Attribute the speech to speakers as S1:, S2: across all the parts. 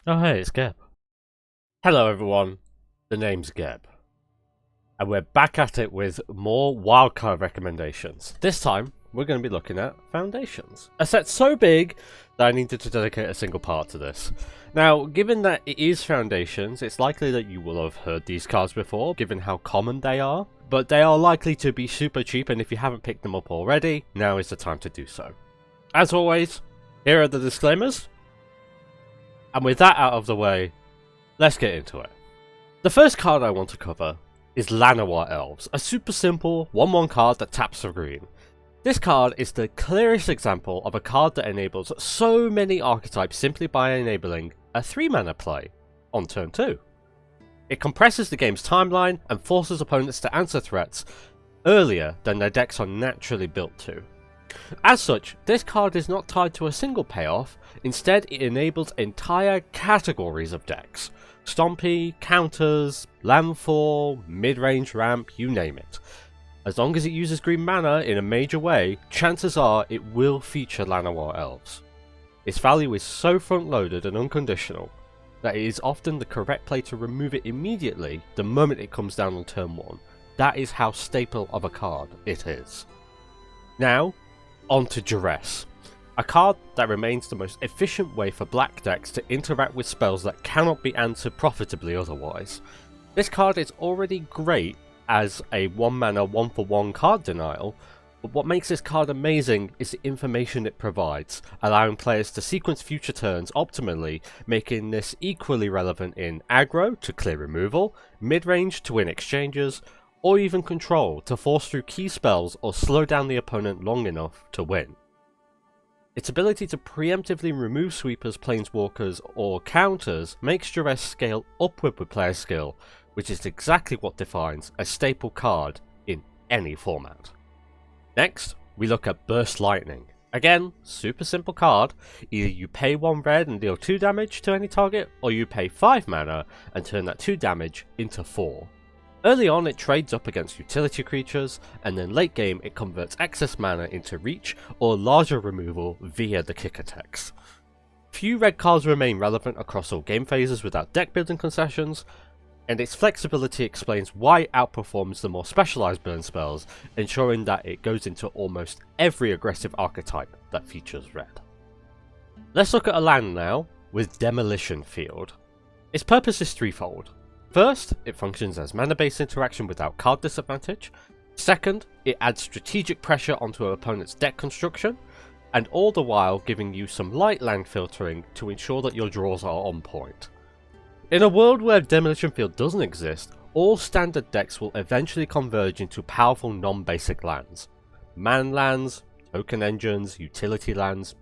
S1: Oh hey, it's Geb. Hello everyone, the name's Geb. And we're back at it with more wildcard recommendations. This time, we're going to be looking at Foundations. A set so big that I needed to dedicate a single part to this. Now, given that it is Foundations, it's likely that you will have heard these cards before, given how common they are. But they are likely to be super cheap, and if you haven't picked them up already, now is the time to do so. As always, here are the disclaimers. And with that out of the way, let's get into it. The first card I want to cover is Llanowar Elves, a super simple 1/1 card that taps for green. This card is the clearest example of a card that enables so many archetypes simply by enabling a 3-mana play on turn 2. It compresses the game's timeline and forces opponents to answer threats earlier than their decks are naturally built to. As such, this card is not tied to a single payoff, instead it enables entire categories of decks. Stompy, counters, landfall, mid-range ramp, you name it. As long as it uses green mana in a major way, chances are it will feature Llanowar Elves. Its value is so front-loaded and unconditional that it is often the correct play to remove it immediately the moment it comes down on turn 1. That is how staple of a card it is. Now, on to Duress, a card that remains the most efficient way for black decks to interact with spells that cannot be answered profitably otherwise. This card is already great as a 1-mana 1-for-1 card denial, but what makes this card amazing is the information it provides, allowing players to sequence future turns optimally, making this equally relevant in aggro to clear removal, mid-range to win exchanges, or even control to force through key spells or slow down the opponent long enough to win. Its ability to preemptively remove sweepers, planeswalkers, or counters makes Duress scale upward with player skill, which is exactly what defines a staple card in any format. Next, we look at Burst Lightning. Again, super simple card. Either you pay 1 red and deal 2 damage to any target, or you pay 5 mana and turn that 2 damage into 4. Early on it trades up against utility creatures, and then late game it converts excess mana into reach or larger removal via the kicker text. Few red cards remain relevant across all game phases without deck building concessions, and its flexibility explains why it outperforms the more specialized burn spells, ensuring that it goes into almost every aggressive archetype that features red. Let's look at a land now with Demolition Field. Its purpose is threefold. First, it functions as mana-based interaction without card disadvantage. Second, it adds strategic pressure onto an opponent's deck construction, and all the while giving you some light land filtering to ensure that your draws are on point. In a world where Demolition Field doesn't exist, all standard decks will eventually converge into powerful non-basic lands. Man lands, token engines, utility lands,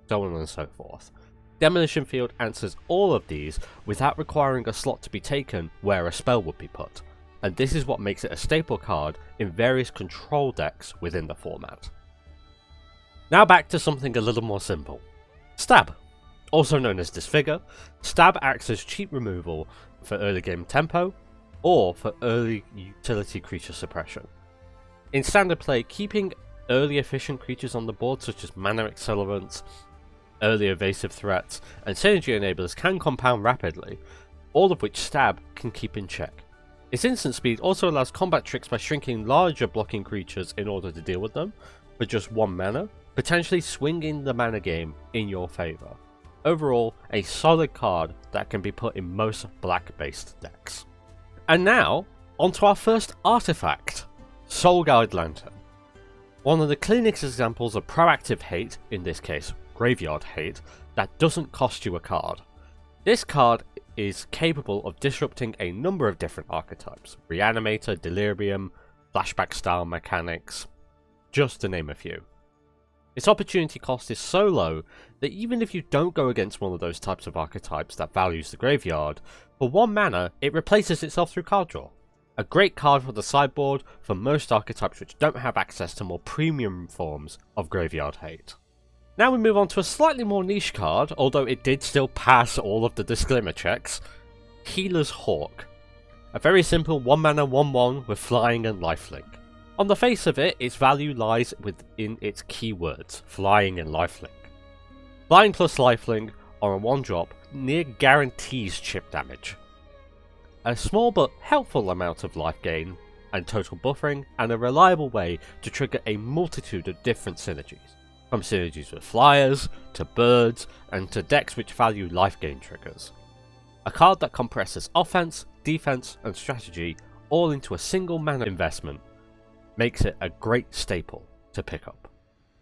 S1: so on and so forth. Demolition Field answers all of these without requiring a slot to be taken where a spell would be put, and this is what makes it a staple card in various control decks within the format. Now back to something a little more simple. Stab. Also known as Disfigure, Stab acts as cheap removal for early game tempo, or for early utility creature suppression. In standard play, keeping early efficient creatures on the board such as mana accelerants, early evasive threats, and synergy enablers can compound rapidly, all of which Stab can keep in check. Its instant speed also allows combat tricks by shrinking larger blocking creatures in order to deal with them, for just 1 mana, potentially swinging the mana game in your favour. Overall, a solid card that can be put in most black-based decks. And now, onto our first artifact, Soulguide Lantern. One of the cleanest examples of proactive hate, in this case graveyard hate, that doesn't cost you a card. This card is capable of disrupting a number of different archetypes, Reanimator, Delirium, flashback style mechanics, just to name a few. Its opportunity cost is so low that even if you don't go against one of those types of archetypes that values the graveyard, for 1 mana it replaces itself through card draw. A great card for the sideboard for most archetypes which don't have access to more premium forms of graveyard hate. Now we move on to a slightly more niche card, although it did still pass all of the disclaimer checks, Healer's Hawk. A very simple 1 mana 1/1 with flying and lifelink. On the face of it, its value lies within its keywords, flying and lifelink. Flying plus lifelink on a 1-drop near guarantees chip damage. A small but helpful amount of life gain and total buffering, and a reliable way to trigger a multitude of different synergies, from synergies with flyers, to birds, and to decks which value life gain triggers. A card that compresses offense, defense, and strategy all into a single mana investment makes it a great staple to pick up.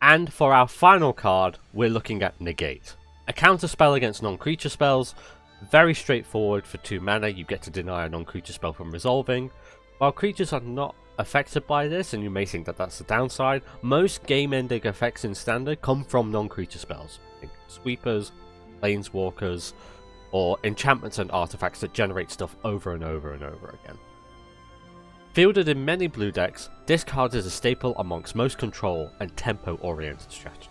S1: And for our final card, we're looking at Negate. A counter spell against non-creature spells, very straightforward. For 2 mana you get to deny a non-creature spell from resolving. While creatures are not affected by this, and you may think that that's the downside, most game-ending effects in Standard come from non-creature spells. Think sweepers, planeswalkers, or enchantments and artifacts that generate stuff over and over and over again. Fielded in many blue decks, this card is a staple amongst most control and tempo-oriented strategy.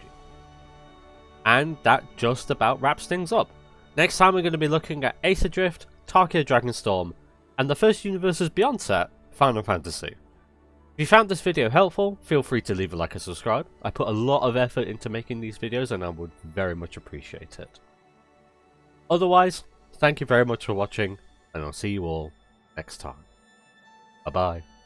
S1: And that just about wraps things up. Next time we're going to be looking at Aether Drift, Tarkir Dragonstorm, and the first Universes Beyond set, Final Fantasy. If you found this video helpful, feel free to leave a like and subscribe. I put a lot of effort into making these videos and I would very much appreciate it. Otherwise, thank you very much for watching, and I'll see you all next time. Bye bye.